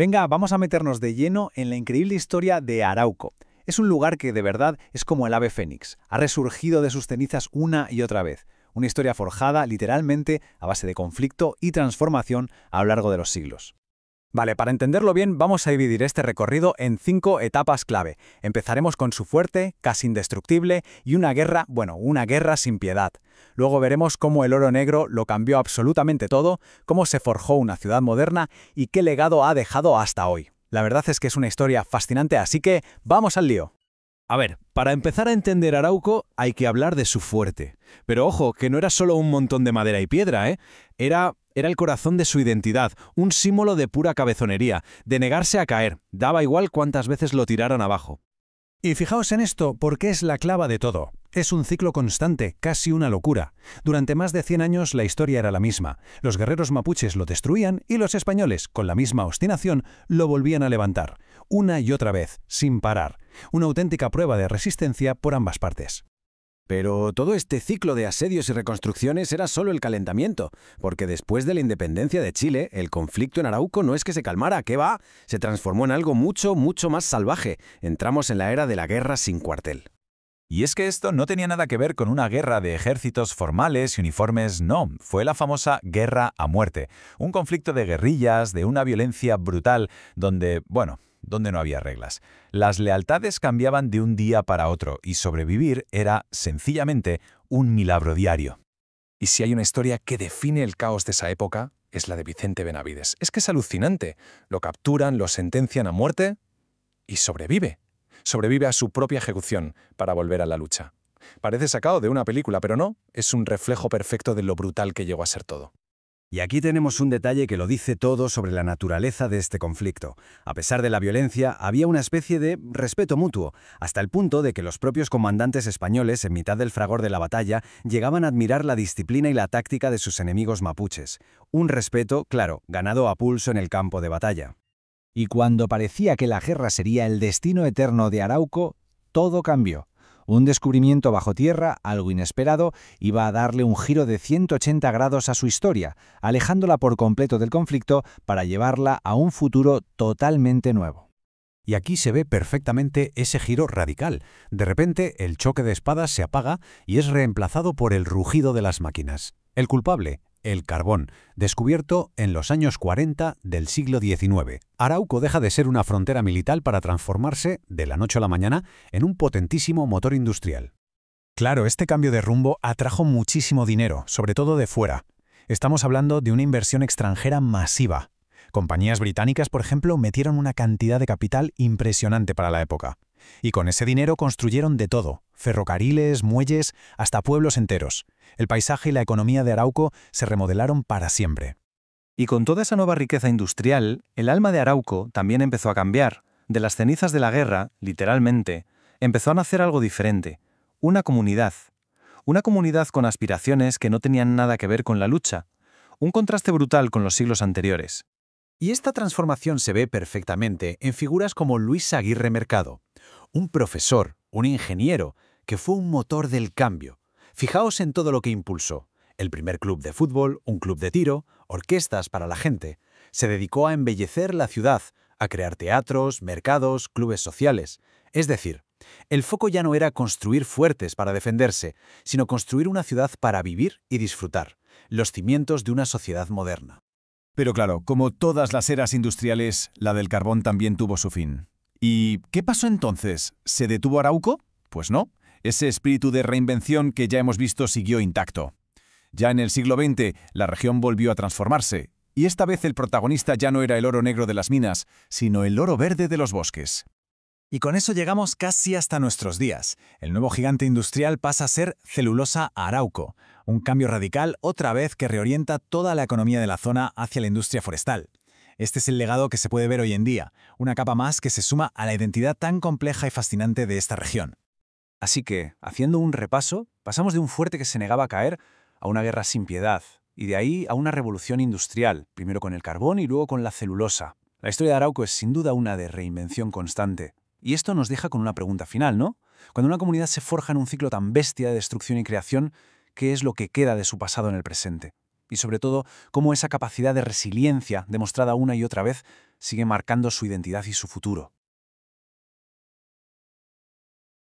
Venga, vamos a meternos de lleno en la increíble historia de Arauco. Es un lugar que de verdad es como el ave fénix. Ha resurgido de sus cenizas una y otra vez. Una historia forjada literalmente a base de conflicto y transformación a lo largo de los siglos. Vale, para entenderlo bien, vamos a dividir este recorrido en 5 etapas clave. Empezaremos con su fuerte, casi indestructible, y una guerra, una guerra sin piedad. Luego veremos cómo el oro negro lo cambió absolutamente todo, cómo se forjó una ciudad moderna y qué legado ha dejado hasta hoy. La verdad es que es una historia fascinante, así que ¡vamos al lío! A ver, para empezar a entender Arauco hay que hablar de su fuerte. Pero ojo, que no era solo un montón de madera y piedra, ¿eh? Era el corazón de su identidad, un símbolo de pura cabezonería, de negarse a caer, daba igual cuántas veces lo tiraran abajo. Y fijaos en esto, porque es la clave de todo. Es un ciclo constante, casi una locura. Durante más de 100 años la historia era la misma. Los guerreros mapuches lo destruían y los españoles, con la misma obstinación, lo volvían a levantar. Una y otra vez, sin parar. Una auténtica prueba de resistencia por ambas partes. Pero todo este ciclo de asedios y reconstrucciones era solo el calentamiento, porque después de la independencia de Chile, el conflicto en Arauco no es que se calmara, ¿qué va? Se transformó en algo mucho más salvaje. Entramos en la era de la guerra sin cuartel. Y es que esto no tenía nada que ver con una guerra de ejércitos formales y uniformes, no. Fue la famosa guerra a muerte. Un conflicto de guerrillas, de una violencia brutal, donde no había reglas. Las lealtades cambiaban de un día para otro y sobrevivir era, sencillamente, un milagro diario. Y si hay una historia que define el caos de esa época, es la de Vicente Benavides. Es que es alucinante. Lo capturan, lo sentencian a muerte y sobrevive. Sobrevive a su propia ejecución para volver a la lucha. Parece sacado de una película, pero no, es un reflejo perfecto de lo brutal que llegó a ser todo. Y aquí tenemos un detalle que lo dice todo sobre la naturaleza de este conflicto. A pesar de la violencia, había una especie de respeto mutuo, hasta el punto de que los propios comandantes españoles, en mitad del fragor de la batalla, llegaban a admirar la disciplina y la táctica de sus enemigos mapuches. Un respeto, claro, ganado a pulso en el campo de batalla. Y cuando parecía que la guerra sería el destino eterno de Arauco, todo cambió. Un descubrimiento bajo tierra, algo inesperado, iba a darle un giro de 180 grados a su historia, alejándola por completo del conflicto para llevarla a un futuro totalmente nuevo. Y aquí se ve perfectamente ese giro radical. De repente, el choque de espadas se apaga y es reemplazado por el rugido de las máquinas. El culpable, el carbón, descubierto en los años 40 del siglo XIX. Arauco deja de ser una frontera militar para transformarse, de la noche a la mañana, en un potentísimo motor industrial. Claro, este cambio de rumbo atrajo muchísimo dinero, sobre todo de fuera. Estamos hablando de una inversión extranjera masiva. Compañías británicas, por ejemplo, metieron una cantidad de capital impresionante para la época. Y con ese dinero construyeron de todo, ferrocarriles, muelles, hasta pueblos enteros. El paisaje y la economía de Arauco se remodelaron para siempre. Y con toda esa nueva riqueza industrial, el alma de Arauco también empezó a cambiar. De las cenizas de la guerra, literalmente, empezó a nacer algo diferente. Una comunidad. Una comunidad con aspiraciones que no tenían nada que ver con la lucha. Un contraste brutal con los siglos anteriores. Y esta transformación se ve perfectamente en figuras como Luis Aguirre Mercado, un profesor, un ingeniero, que fue un motor del cambio. Fijaos en todo lo que impulsó. El primer club de fútbol, un club de tiro, orquestas para la gente. Se dedicó a embellecer la ciudad, a crear teatros, mercados, clubes sociales. Es decir, el foco ya no era construir fuertes para defenderse, sino construir una ciudad para vivir y disfrutar. Los cimientos de una sociedad moderna. Pero claro, como todas las eras industriales, la del carbón también tuvo su fin. ¿Y qué pasó entonces? ¿Se detuvo Arauco? Pues no. Ese espíritu de reinvención que ya hemos visto siguió intacto. Ya en el siglo XX, la región volvió a transformarse, y esta vez el protagonista ya no era el oro negro de las minas, sino el oro verde de los bosques. Y con eso llegamos casi hasta nuestros días. El nuevo gigante industrial pasa a ser Celulosa Arauco, un cambio radical otra vez que reorienta toda la economía de la zona hacia la industria forestal. Este es el legado que se puede ver hoy en día, una capa más que se suma a la identidad tan compleja y fascinante de esta región. Así que, haciendo un repaso, pasamos de un fuerte que se negaba a caer a una guerra sin piedad, y de ahí a una revolución industrial, primero con el carbón y luego con la celulosa. La historia de Arauco es sin duda una de reinvención constante. Y esto nos deja con una pregunta final, ¿no? Cuando una comunidad se forja en un ciclo tan bestia de destrucción y creación, ¿qué es lo que queda de su pasado en el presente? Y sobre todo, cómo esa capacidad de resiliencia, demostrada una y otra vez, sigue marcando su identidad y su futuro.